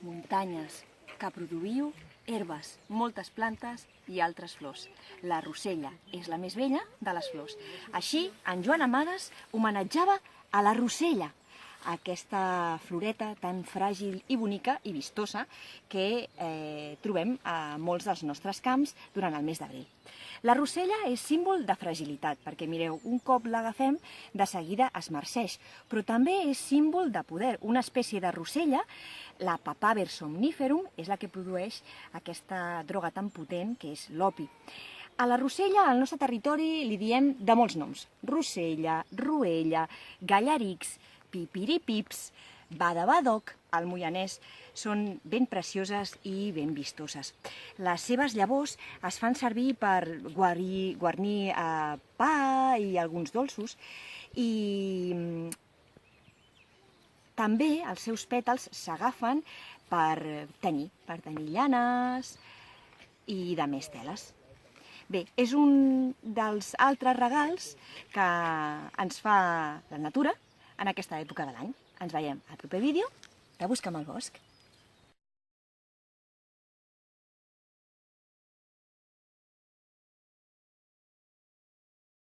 muntanyes, que produïu herbes, moltes plantes i altres flors. La rosella és la més vella de les flors. Així, en Joan Amades homenatjava a la rosella, aquesta floreta tan fràgil i bonica i vistosa que trobem a molts dels nostres camps durant el mes d'abril. La rosella és símbol de fragilitat, perquè mireu, un cop l'agafem, de seguida es marceix, però també és símbol de poder. Una espècie de rosella, la Papaver somniferum, és la que produeix aquesta droga tan potent que és l'opi. A la rosella, al nostre territori, li diem de molts noms. Rosella, ruella, gallarics, pipiripips, badabadoc, al moianès, són ben precioses i ben vistoses. Les seves llavors es fan servir per guarnir pa i alguns dolços i també els seus pètals s'agafen per tenyir llanes i de més teles. Bé, és un dels altres regals que ens fa la natura en aquesta època de l'any. Ens veiem al proper vídeo de Busca'm al bosc.